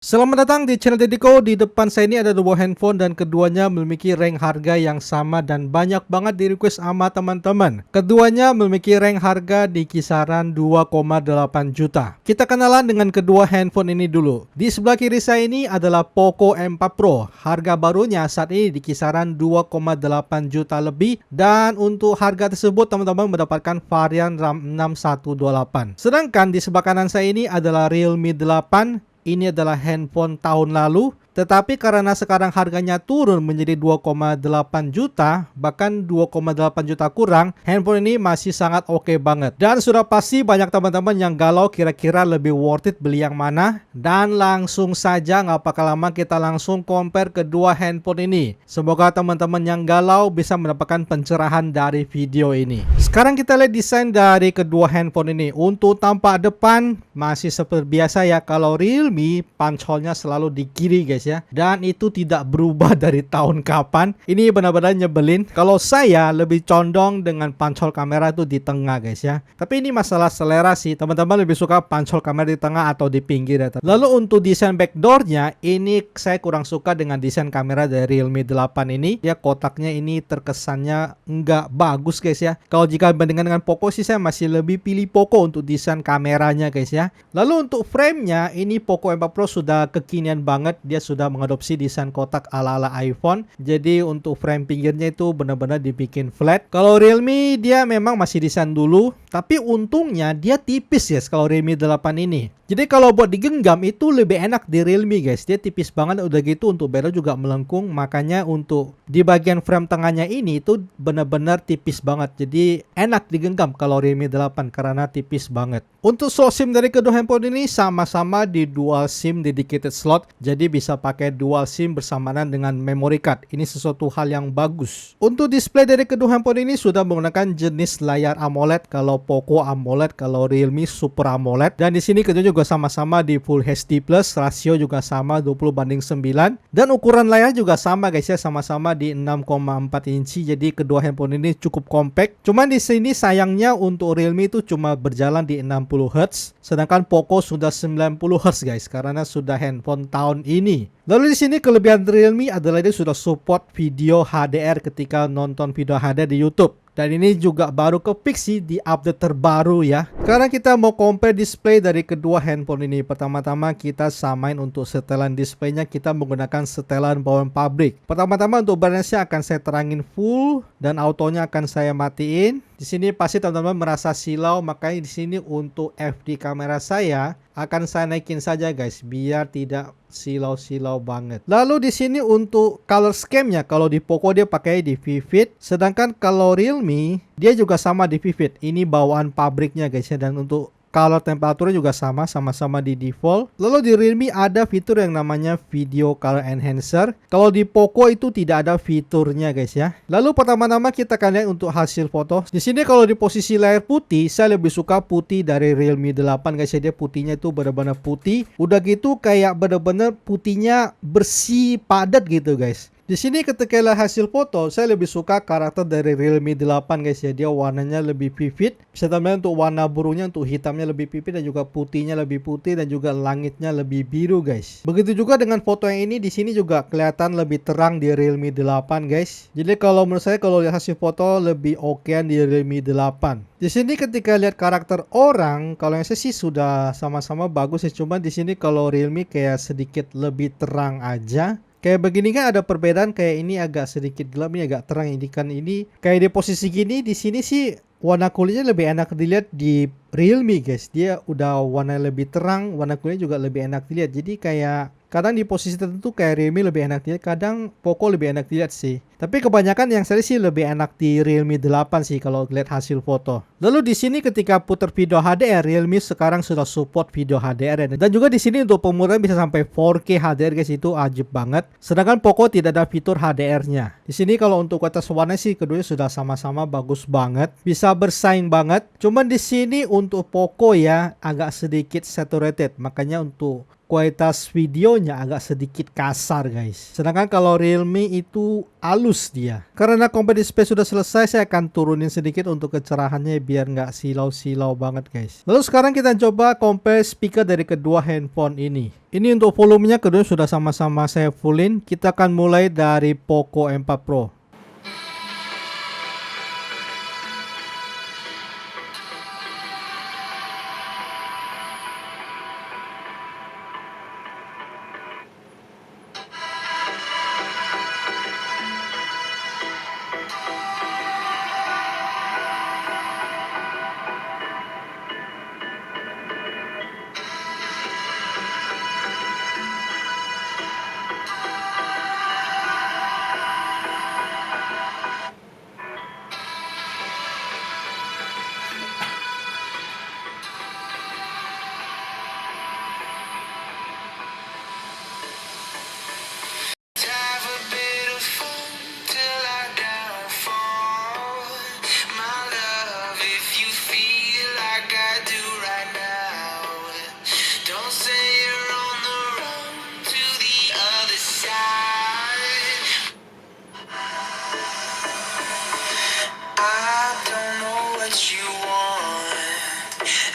Selamat datang di channel Dediko. Di depan saya ini ada dua handphone dan keduanya memiliki rank harga yang sama dan banyak banget di request sama teman-teman. Keduanya memiliki rank harga di kisaran 2,8 juta. Kita kenalan dengan kedua handphone ini dulu. Di sebelah kiri saya ini adalah Poco M4 Pro. Harga barunya saat ini di kisaran 2,8 juta lebih, dan untuk harga tersebut teman-teman mendapatkan varian RAM 6128. Sedangkan di sebelah kanan saya ini adalah Realme 8. Ini adalah handphone tahun lalu, tetapi karena sekarang harganya turun menjadi 2,8 juta, bahkan 2,8 juta kurang, handphone ini masih sangat oke banget. Dan sudah pasti banyak teman-teman yang galau kira-kira lebih worth it beli yang mana. Dan langsung saja nggak pakai lama kita langsung compare kedua handphone ini. Semoga teman-teman yang galau bisa mendapatkan pencerahan dari video ini. Sekarang kita lihat desain dari kedua handphone ini. Untuk tampak depan masih seperti biasa ya, kalau Realme punch hole-nya selalu di kiri guys ya, dan itu tidak berubah dari tahun kapan. Ini benar-benar nyebelin. Kalau saya lebih condong dengan punch hole kamera itu di tengah guys ya, tapi ini masalah selera sih. Teman-teman lebih suka punch hole kamera di tengah atau di pinggir ya. Lalu untuk desain backdoornya, ini saya kurang suka dengan desain kamera dari Realme 8 ini. Ya, kotaknya ini terkesannya nggak bagus guys ya. Kalau jika dibandingkan dengan Poco sih, saya masih lebih pilih Poco untuk desain kameranya guys ya. Lalu untuk frame-nya, ini Poco M4 Pro sudah kekinian banget. Dia sudah mengadopsi desain kotak ala-ala iPhone. Jadi untuk frame pinggirnya itu benar-benar dibikin flat. Kalau Realme dia memang masih desain dulu, tapi untungnya dia tipis guys kalau Realme 8 ini. Jadi kalau buat digenggam itu lebih enak di Realme guys. Dia tipis banget, udah gitu untuk barrel juga melengkung. Makanya untuk di bagian frame tengahnya ini itu benar-benar tipis banget. Jadi enak digenggam kalau Realme 8 karena tipis banget. Untuk slot SIM dari kedua handphone ini sama-sama di dual SIM dedicated slot. Jadi bisa pakai dual SIM bersamaan dengan memory card. Ini sesuatu hal yang bagus. Untuk display dari kedua handphone ini sudah menggunakan jenis layar AMOLED. Kalau Poco AMOLED, kalau Realme Super AMOLED. Dan di sini kedua juga sama-sama di Full HD+, rasio juga sama 20:9, dan ukuran layar juga sama guys ya, sama-sama di 6,4 inci. Jadi kedua handphone ini cukup compact. Cuman di sini sayangnya untuk Realme itu cuma berjalan di 60 Hz, sedangkan Poco sudah 90 Hz guys, karena sudah handphone tahun ini. Lalu di sini kelebihan Realme adalah dia sudah support video HDR ketika nonton video HDR di YouTube. Dan ini juga baru kepix sih di update terbaru ya. Sekarang kita mau compare display dari kedua handphone ini. Pertama-tama kita samain untuk setelan displaynya, kita menggunakan setelan bawaan pabrik. Pertama-tama untuk brightness-nya akan saya terangin full dan autonya akan saya matiin. Di sini pasti teman-teman merasa silau, makanya di sini untuk FD kamera saya akan saya naikin saja guys biar tidak silau-silau banget. Lalu di sini untuk color scheme-nya, kalau di Poco dia pakai di Vivid, sedangkan kalau Realme dia juga sama di Vivid. Ini bawaan pabriknya guys ya, dan untuk color temperaturnya juga sama-sama di default. Lalu di Realme ada fitur yang namanya Video Color Enhancer. Kalau di Poco itu tidak ada fiturnya guys ya. Lalu pertama-tama kita akan lihat untuk hasil foto. Di sini kalau di posisi layar putih, saya lebih suka putih dari Realme 8 guys ya. Dia putihnya itu benar-benar putih. Udah gitu kayak benar-benar putihnya bersih, padat gitu guys. Di sini ketika lihat hasil foto, saya lebih suka karakter dari Realme 8 guys ya. Dia warnanya lebih vivid. Bisa tambahin untuk warna birunya, untuk hitamnya lebih vivid, dan juga putihnya lebih putih, dan juga langitnya lebih biru guys. Begitu juga dengan foto yang ini, di sini juga kelihatan lebih terang di Realme 8 guys. Jadi kalau menurut saya kalau lihat hasil foto lebih okean di Realme 8. Di sini ketika lihat karakter orang, kalau yang saya sih sudah sama-sama bagus ya. Cuma di sini kalau Realme kayak sedikit lebih terang aja. Kayak begini kan ada perbedaan, kayak ini agak sedikit gelap, ini agak terang. Ini kan ini kayak di posisi gini, di sini sih warna kulitnya lebih enak dilihat di Realme guys. Dia udah warna lebih terang, warna kulitnya juga lebih enak dilihat. Jadi kayak kadang di posisi tertentu kayak Realme lebih enak dilihat, kadang Poco lebih enak dilihat sih. Tapi kebanyakan yang saya sih lebih enak di Realme 8 sih kalau lihat hasil foto. Lalu di sini ketika putar video HDR, Realme sekarang sudah support video HDR ya. Dan juga di sini untuk pemutaran bisa sampai 4K HDR guys, itu ajib banget. Sedangkan Poco tidak ada fitur HDR-nya. Di sini kalau untuk kualitas warna sih keduanya sudah sama-sama bagus banget, bisa bersaing banget. Cuman di sini untuk Poco ya agak sedikit saturated, makanya untuk kualitas videonya agak sedikit kasar guys. Sedangkan kalau Realme itu halus dia. Karena compare display sudah selesai, saya akan turunin sedikit untuk kecerahannya biar nggak silau-silau banget guys. Lalu sekarang kita coba compare speaker dari kedua handphone ini. Ini untuk volumenya kedua sudah sama-sama saya fullin. Kita akan mulai dari Poco M4 Pro.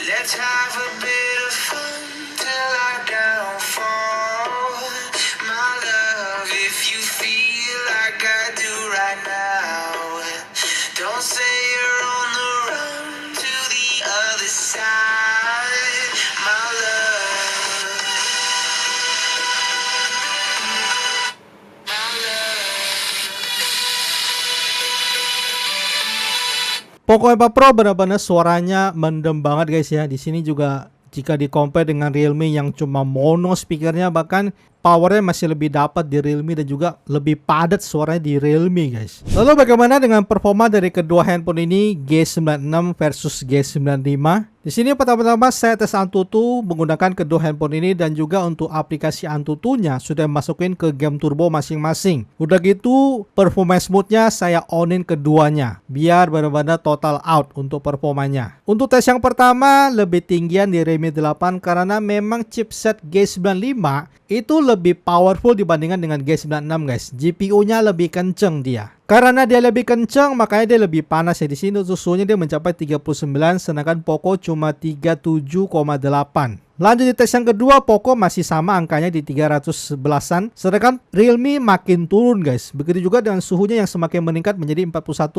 Let's have a bit of fun till I downfall. My love, if you feel like I do right now, don't say you're on the run to the other side. My love, my love. Poco M4 Pro benar-benar suaranya mendem banget guys ya. Di sini juga jika di compare dengan Realme yang cuma mono speakernya, bahkan powernya masih lebih dapat di Realme dan juga lebih padat suaranya di Realme guys. Lalu bagaimana dengan performa dari kedua handphone ini, G96 versus G95? Di sini pertama-tama saya tes Antutu menggunakan kedua handphone ini dan juga untuk aplikasi Antutunya sudah masukin ke game turbo masing-masing. Udah gitu performance mode-nya saya onin keduanya biar benar-benar total out untuk performanya. Untuk tes yang pertama lebih tinggian di Realme 8 karena memang chipset G95 itu lebih powerful dibandingkan dengan G96 guys. GPU-nya lebih kenceng dia. Karena dia lebih kencang makanya dia lebih panas ya. Di sini untuk suhunya dia mencapai 39 sedangkan Poco cuma 37,8. Lanjut di tes yang kedua, Poco masih sama angkanya di 311-an sedangkan Realme makin turun guys. Begitu juga dengan suhunya yang semakin meningkat menjadi 41,6.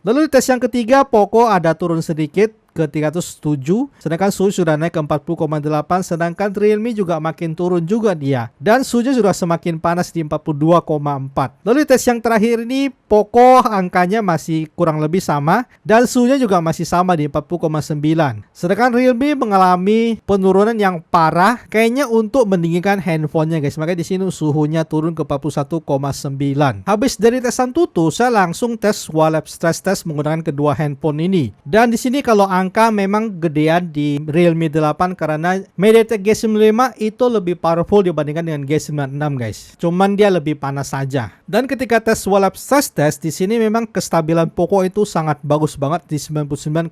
Lalu di tes yang ketiga, Poco ada turun sedikit ke 307 sedangkan suhu sudah naik ke 40,8 sedangkan Realme juga makin turun juga dia dan suhunya sudah semakin panas di 42,4. Lalu di tes yang terakhir ini Poco angkanya masih kurang lebih sama dan suhunya juga masih sama di 40,9 sedangkan Realme mengalami penurunan yang parah kayaknya untuk mendinginkan handphonenya guys, makanya di sini suhunya turun ke 41,9. Habis dari tes Antutu saya langsung tes Walap stress test menggunakan kedua handphone ini dan di sini kalau angka memang gedean di Realme 8 karena MediaTek G95 itu lebih powerful dibandingkan dengan G96 guys. Cuman dia lebih panas saja. Dan ketika tes Walap stress test di sini memang kestabilan Poco itu sangat bagus banget di 99,6%,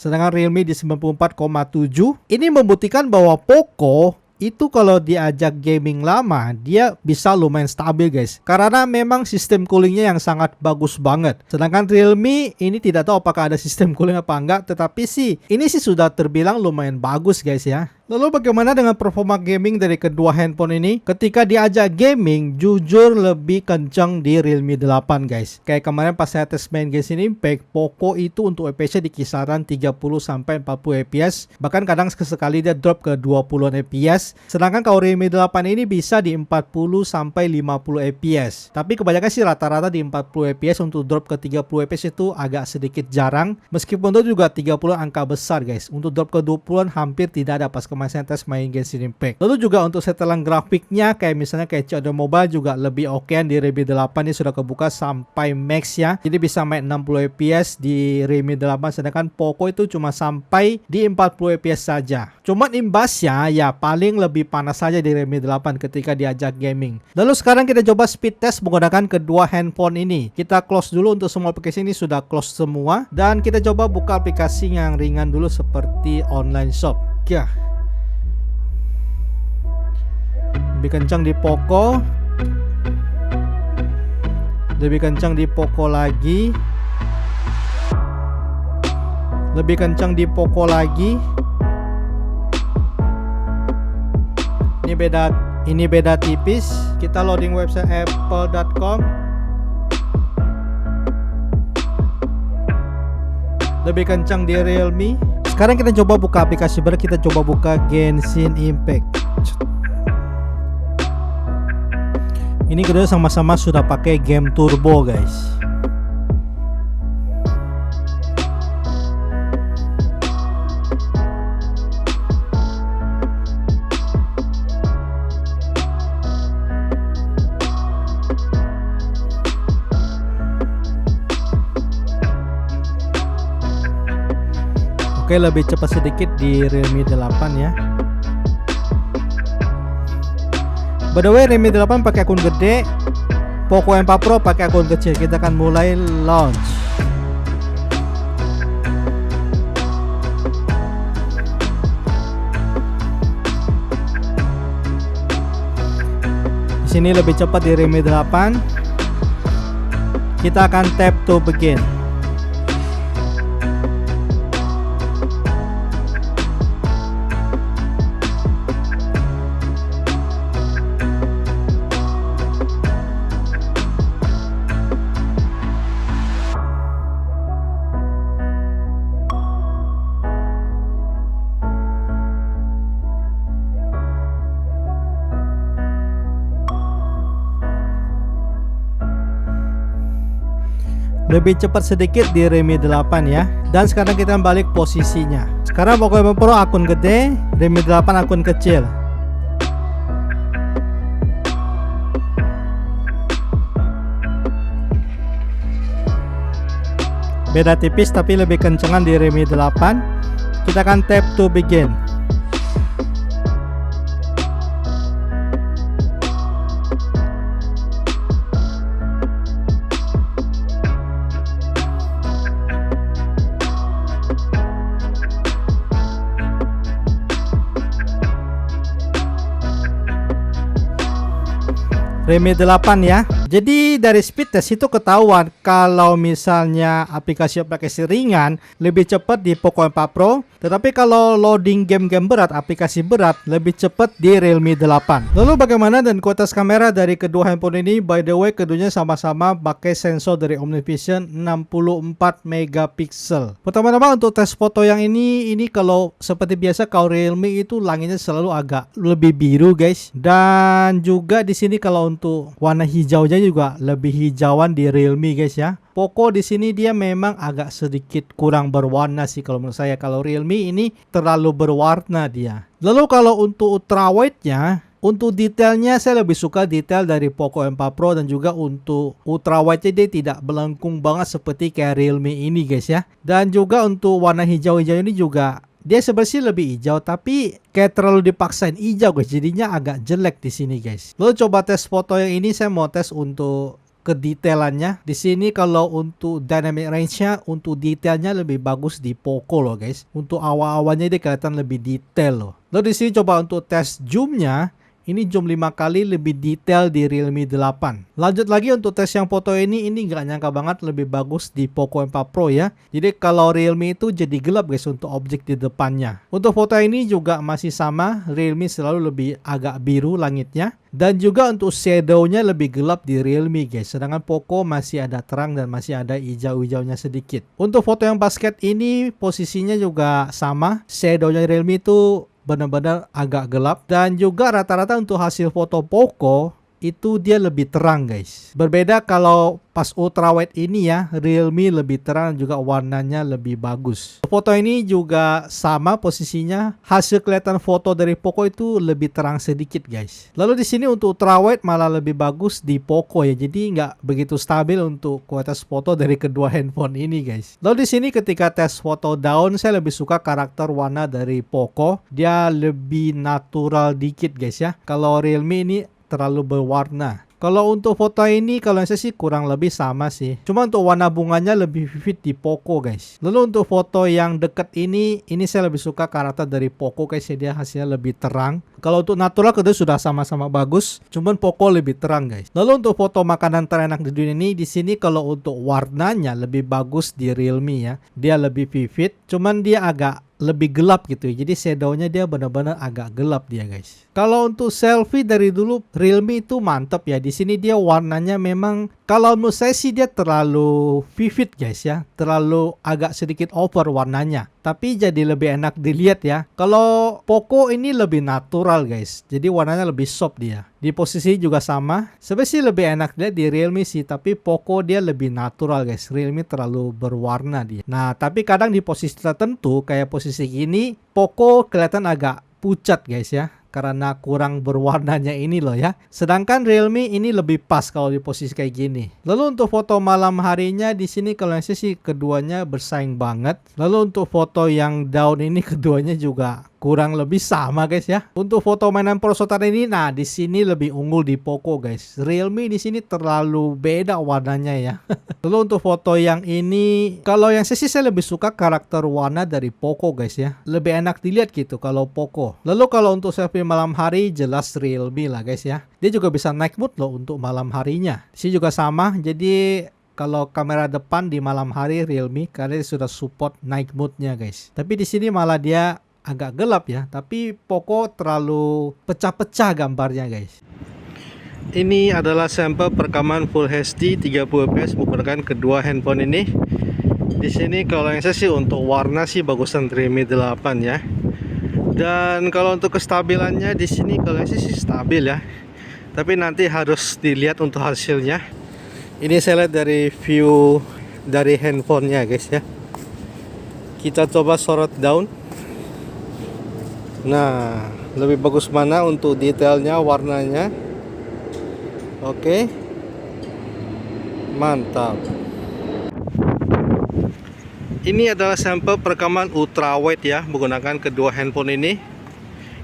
sedangkan Realme di 94,7%. Ini membuktikan bahwa Poco itu kalau diajak gaming lama dia bisa lumayan stabil guys karena memang sistem coolingnya yang sangat bagus banget. Sedangkan Realme ini tidak tahu apakah ada sistem cooling apa enggak, tetapi sih ini sih sudah terbilang lumayan bagus guys ya. Lalu bagaimana dengan performa gaming dari kedua handphone ini? Ketika diajak gaming, jujur lebih kencang di Realme 8 guys. Kayak kemarin pas saya tes main games ini, baik Poco itu untuk FPS di kisaran 30-40 FPS. Bahkan kadang sekali dia drop ke 20-an FPS. Sedangkan kalau Realme 8 ini bisa di 40-50 FPS. Tapi kebanyakan sih rata-rata di 40 FPS, untuk drop ke 30 FPS itu agak sedikit jarang. Meskipun itu juga 30 angka besar guys. Untuk drop ke 20-an hampir tidak ada pas kemarin misalnya tes main Genshin Impact. Lalu juga untuk setelan grafiknya kayak misalnya kayak COD Mobile juga lebih okean di Realme 8 ini sudah kebuka sampai max ya. Jadi bisa main 60 fps di Realme 8, sedangkan Poco itu cuma sampai di 40 fps saja. Cuman imbasnya ya paling lebih panas saja di Realme 8 ketika diajak gaming. Lalu sekarang kita coba speed test menggunakan kedua handphone ini. Kita close dulu, untuk semua aplikasi ini sudah close semua, dan kita coba buka aplikasi yang ringan dulu seperti online shop. Ya, lebih kencang di Poco, lebih kencang di Poco lagi, lebih kencang di Poco lagi. Ini beda tipis. Kita loading website apple.com. Lebih kencang di Realme. Sekarang kita coba buka aplikasi baru, kita coba buka Genshin Impact. Ini kedua sama-sama sudah pakai game turbo guys. Oke, lebih cepat sedikit di Realme 8 ya. By the way, Realme 8 pakai akun gede, Poco M4 Pro pakai akun kecil. Kita akan mulai launch. Di sini lebih cepat di Realme 8. Kita akan tap to begin. Lebih cepat sedikit di Realme 8 ya. Dan sekarang kita balik posisinya. Sekarang Poco M4 Pro akun gede, Realme 8 akun kecil. Beda tipis tapi lebih kencengan di Realme 8. Kita akan tap to begin. Realme 8 ya. Jadi dari speed test itu ketahuan kalau misalnya aplikasi ringan lebih cepat di Poco M4 Pro, tetapi kalau loading game-game berat, aplikasi berat lebih cepat di Realme 8. Lalu bagaimana dan kualitas kamera dari kedua handphone ini? By the way, keduanya sama-sama pakai sensor dari OmniVision 64 megapiksel. Pertama-tama untuk tes foto yang ini kalau seperti biasa kalau Realme itu langitnya selalu agak lebih biru guys. Dan juga di sini kalau untuk warna hijaunya juga lebih hijauan di Realme guys ya. Poco di sini dia memang agak sedikit kurang berwarna sih kalau menurut saya. Kalau Realme ini terlalu berwarna dia. Lalu kalau untuk ultrawide-nya, untuk detailnya saya lebih suka detail dari Poco M4 Pro, dan juga untuk ultrawide-nya dia tidak melengkung banget seperti kayak Realme ini guys ya. Dan juga untuk warna hijau-hijau ini juga dia sebenarnya lebih hijau tapi kayak terlalu dipaksain hijau guys, jadinya agak jelek di sini guys. Lalu coba tes foto yang ini, saya mau tes untuk kedetailannya. Di sini kalau untuk dynamic range-nya, untuk detailnya lebih bagus di Poco loh guys. Untuk awal-awalnya dia kelihatan lebih detail loh. Lalu di sini coba untuk tes zoom-nya. Ini zoom 5 kali lebih detail di Realme 8. Lanjut lagi untuk tes yang foto ini nggak nyangka banget lebih bagus di Poco M4 Pro ya. Jadi kalau Realme itu jadi gelap guys untuk objek di depannya. Untuk foto ini juga masih sama, Realme selalu lebih agak biru langitnya. Dan juga untuk shadow-nya lebih gelap di Realme guys. Sedangkan Poco masih ada terang dan masih ada hijau-hijaunya sedikit. Untuk foto yang basket ini posisinya juga sama. Shadow-nya Realme itu benar-benar agak gelap. Dan juga rata-rata untuk hasil foto Poco itu dia lebih terang guys. Berbeda kalau pas ultrawide ini ya, Realme lebih terang juga warnanya lebih bagus. Foto ini juga sama posisinya, hasil kelihatan foto dari Poco itu lebih terang sedikit guys. Lalu di sini untuk ultrawide malah lebih bagus di Poco ya, jadi nggak begitu stabil untuk kualitas foto dari kedua handphone ini guys. Lalu di sini ketika tes foto daun, saya lebih suka karakter warna dari Poco, dia lebih natural dikit guys ya. Kalau Realme ini terlalu berwarna. Kalau untuk foto ini, kalau saya sih kurang lebih sama sih. Cuma untuk warna bunganya lebih vivid di Poco guys. Lalu untuk foto yang deket ini saya lebih suka karakter dari Poco guys ya, dia hasilnya lebih terang. Kalau untuk natural kedua sudah sama-sama bagus, cuman Poco lebih terang guys. Lalu untuk foto makanan terenak di dunia ini, di sini kalau untuk warnanya lebih bagus di Realme ya. Dia lebih vivid, cuman dia agak lebih gelap gitu ya. Jadi shadownya dia benar-benar agak gelap dia guys. Kalau untuk selfie dari dulu Realme itu mantap ya. Di sini dia warnanya memang kalau menurut saya sih dia terlalu vivid guys ya. Terlalu agak sedikit over warnanya. Tapi jadi lebih enak dilihat ya. Kalau Poco ini lebih natural guys. Jadi warnanya lebih soft dia. Di posisi juga sama. Sebenarnya sih lebih enak dilihat di Realme sih. Tapi Poco dia lebih natural guys. Realme terlalu berwarna dia. Nah tapi kadang di posisi tertentu kayak posisi gini, Poco kelihatan agak pucat guys ya. Karena kurang berwarnanya ini loh ya. Sedangkan Realme ini lebih pas kalau di posisi kayak gini. Lalu untuk foto malam harinya di sini kalau saya sih keduanya bersaing banget. Lalu untuk foto yang daun ini keduanya juga kurang lebih sama guys ya. Untuk foto mainan perosotan ini, nah di sini lebih unggul di Poco guys. Realme di sini terlalu beda warnanya ya. Lalu untuk foto yang ini, kalau yang saya lebih suka karakter warna dari Poco guys ya. Lebih enak dilihat gitu kalau Poco. Lalu kalau untuk selfie malam hari jelas Realme lah guys ya. Dia juga bisa night mode loh untuk malam harinya. Di sini juga sama. Jadi kalau kamera depan di malam hari Realme karena dia sudah support night mode-nya guys. Tapi di sini malah dia agak gelap ya, tapi Poco terlalu pecah-pecah gambarnya guys. Ini adalah sampel perekaman Full HD 30 fps menggunakan kedua handphone ini. Di sini kalau yang saya sih untuk warna sih bagusan Realme 8 ya. Dan kalau untuk kestabilannya di sini kalau yang saya sih stabil ya. Tapi nanti harus dilihat untuk hasilnya. Ini saya lihat dari view dari handphonenya guys ya. Kita coba sorot down. Nah, lebih bagus mana untuk detailnya, warnanya. Oke. Mantap. Ini adalah sampel perekaman ultrawide ya, menggunakan kedua handphone ini.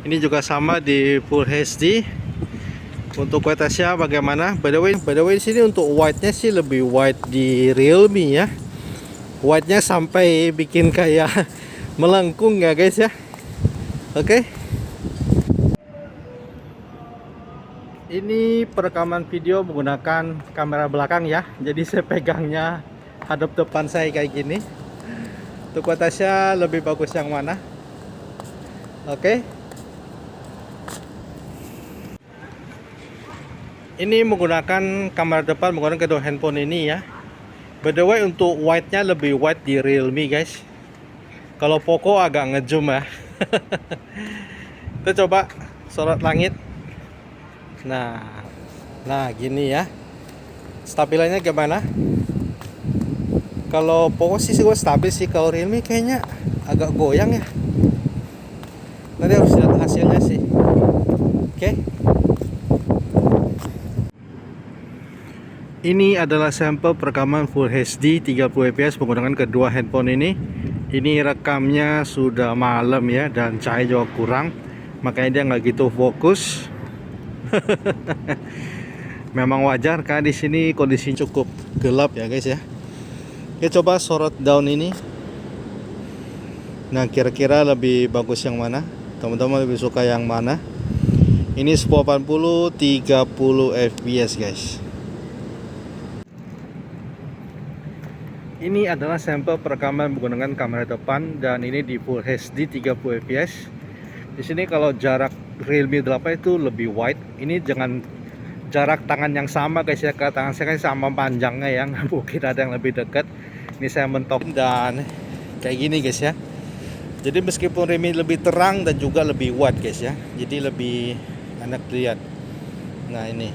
Ini juga sama di Full HD. Untuk kualitasnya bagaimana? By the way di sini untuk wide-nya sih lebih wide di Realme ya. Wide-nya sampai bikin kayak melengkung ya guys ya. Oke. Ini perekaman video menggunakan kamera belakang ya. Jadi saya pegangnya hadap depan saya kayak gini. Untuk kualitasnya lebih bagus yang mana? Oke. Ini menggunakan kamera depan menggunakan kedua handphone ini ya. By the way untuk wide-nya lebih wide di Realme guys. Kalau Poco agak ngezoom ya. Kita coba sorot langit. Nah gini ya. Stabilannya gimana? Kalau Poco sih gue stabil sih. Kalau Realme kayaknya agak goyang ya. Nanti harus lihat hasilnya sih. Oke. Ini adalah sampel perekaman Full HD 30 fps menggunakan kedua handphone ini. Ini rekamnya sudah malam ya dan cahaya juga kurang, makanya dia nggak gitu fokus. Memang wajar karena di sini kondisi cukup gelap ya guys ya. Kita coba sorot down ini. Nah kira-kira lebih bagus yang mana? Teman-teman lebih suka yang mana? Ini 1080 30 fps guys. Ini adalah sampel perekaman menggunakan kamera depan dan ini di Full HD 30 fps. Di sini kalau jarak Realme 8 itu lebih wide. Ini jangan jarak tangan yang sama guys ya. Ke tangan saya kan sama panjangnya ya. Mungkin ada yang lebih dekat. Ini saya mentok dan kayak gini guys ya. Jadi meskipun Realme lebih terang dan juga lebih wide guys ya. Jadi lebih enak dilihat. Nah ini.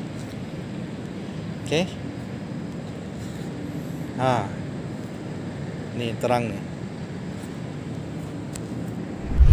Oke. Nah, nih terang nih.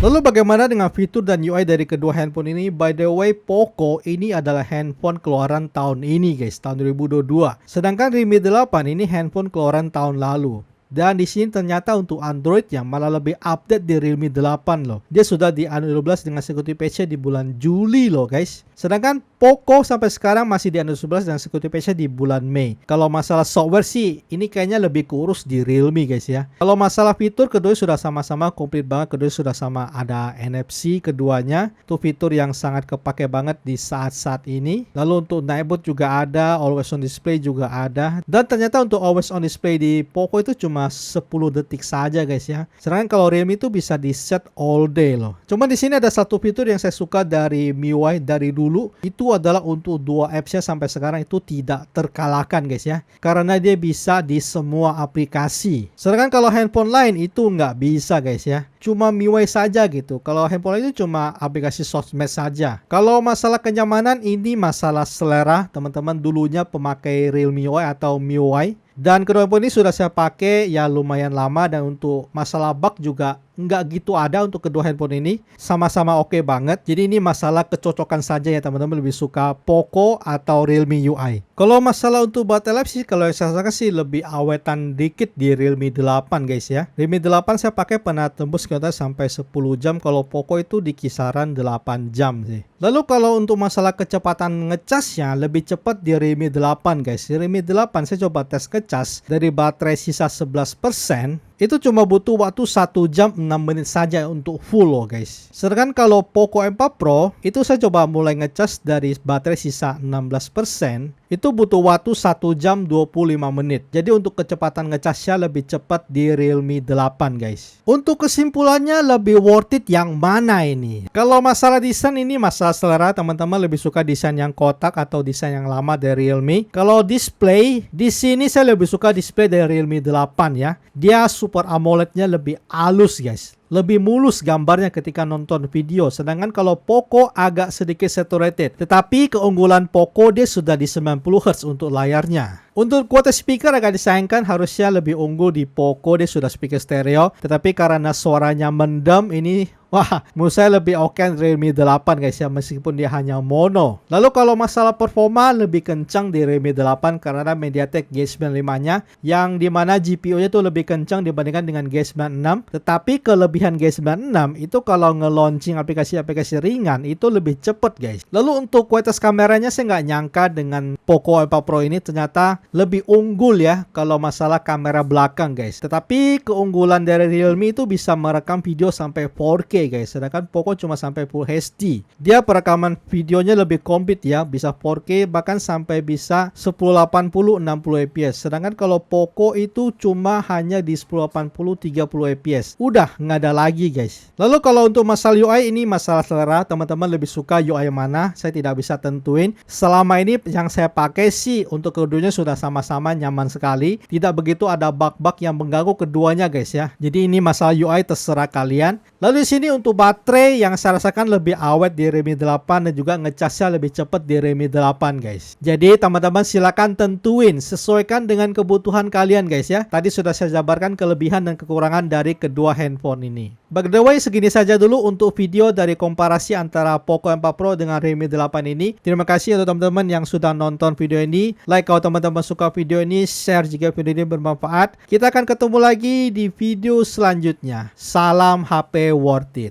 Lalu bagaimana dengan fitur dan UI dari kedua handphone ini? By the way, Poco ini adalah handphone keluaran tahun ini guys, tahun 2022. Sedangkan Realme 8 ini handphone keluaran tahun lalu. Dan di sini ternyata untuk Android yang malah lebih update di Realme 8 loh. Dia sudah di Android 12 dengan security patch di bulan Juli loh guys. Sedangkan Poco sampai sekarang masih di Android 11 dan security patch di bulan Mei. Kalau masalah software sih ini kayaknya lebih keurus di Realme guys ya. Kalau masalah fitur kedua sudah sama-sama komplit banget, kedua sudah sama, ada NFC keduanya. Itu fitur yang sangat kepake banget di saat-saat ini. Lalu untuk night mode juga ada, always on display juga ada. Dan ternyata untuk always on display di Poco itu cuma 10 detik saja guys ya. Sedangkan kalau Realme itu bisa di set all day loh. Cuma di sini ada satu fitur yang saya suka dari MIUI dari dulu, itu adalah untuk dua apps-nya sampai sekarang itu tidak terkalahkan guys ya. Karena dia bisa di semua aplikasi. Sedangkan kalau handphone lain itu nggak bisa guys ya. Cuma MIUI saja gitu. Kalau handphone lain itu cuma aplikasi sosmed saja. Kalau masalah kenyamanan ini masalah selera. Teman-teman dulunya pemakai Realme UI atau MIUI. Dan kedua handphone ini sudah saya pakai ya lumayan lama, dan untuk masalah bug juga nggak gitu ada untuk kedua handphone ini. Sama-sama oke banget. Jadi ini masalah kecocokan saja ya teman-teman, lebih suka Poco atau Realme UI. Kalau masalah untuk baterai life sih, kalau saya rasakan sih lebih awetan dikit di Realme 8 guys ya. Realme 8 saya pakai pernah tembus sekitar sampai 10 jam. Kalau Poco itu di kisaran 8 jam sih. Lalu kalau untuk masalah kecepatan ngecasnya lebih cepat di Realme 8 guys. Di Realme 8 saya coba tes ngecas dari baterai sisa 11%. Itu cuma butuh waktu 1 jam 6 menit saja untuk full loh guys. Sedangkan kalau Poco M4 Pro itu saya coba mulai ngecas dari baterai sisa 16%. Itu butuh waktu 1 jam 25 menit. Jadi untuk kecepatan ngecasnya lebih cepat di Realme 8 guys. Untuk kesimpulannya lebih worth it yang mana ini? Kalau masalah desain ini masalah selera, teman-teman lebih suka desain yang kotak atau desain yang lama dari Realme. Kalau display, di sini saya lebih suka display dari Realme 8 ya. Dia Super AMOLED-nya lebih halus guys. Lebih mulus gambarnya ketika nonton video. Sedangkan kalau Poco agak sedikit saturated. Tetapi keunggulan Poco dia sudah di 90 Hz untuk layarnya. Untuk kuota speaker agak disayangkan, harusnya lebih unggul di Poco, dia sudah speaker stereo. Tetapi karena suaranya mendem ini, wah, menurut saya lebih oke Realme 8 guys ya, meskipun dia hanya mono. Lalu kalau masalah performa lebih kencang di Realme 8 karena MediaTek G95-nya, yang dimana GPU-nya itu lebih kencang dibandingkan dengan G96. Tetapi kelebihan G96 itu kalau nge-launching aplikasi-aplikasi ringan itu lebih cepet guys. Lalu untuk kualitas kameranya saya nggak nyangka dengan Poco M4 Pro ini ternyata lebih unggul ya kalau masalah kamera belakang guys. Tetapi keunggulan dari Realme itu bisa merekam video sampai 4K guys. Sedangkan Poco cuma sampai Full HD. Dia perekaman videonya lebih komplit ya, bisa 4K bahkan sampai bisa 1080 60 fps. Sedangkan kalau Poco itu cuma hanya di 1080 30 fps. Udah nggak ada lagi guys. Lalu kalau untuk masalah UI ini masalah selera, teman-teman lebih suka UI mana? Saya tidak bisa tentuin. Selama ini yang saya pakai sih untuk keduanya sudah sama-sama nyaman sekali. Tidak begitu ada bug-bug yang mengganggu keduanya guys ya. Jadi ini masalah UI terserah kalian. Lalu di sini untuk baterai yang saya rasakan lebih awet di Realme 8 dan juga ngecasnya lebih cepat di Realme 8 guys. Jadi teman-teman silakan tentuin, sesuaikan dengan kebutuhan kalian guys ya. Tadi sudah saya jabarkan kelebihan dan kekurangan dari kedua handphone ini. By the way, segini saja dulu untuk video dari komparasi antara Poco M4 Pro dengan Realme 8 ini. Terima kasih untuk teman-teman yang sudah nonton video ini. Like kalau teman-teman suka video ini, share jika video ini bermanfaat. Kita akan ketemu lagi di video selanjutnya. Salam HP worth it.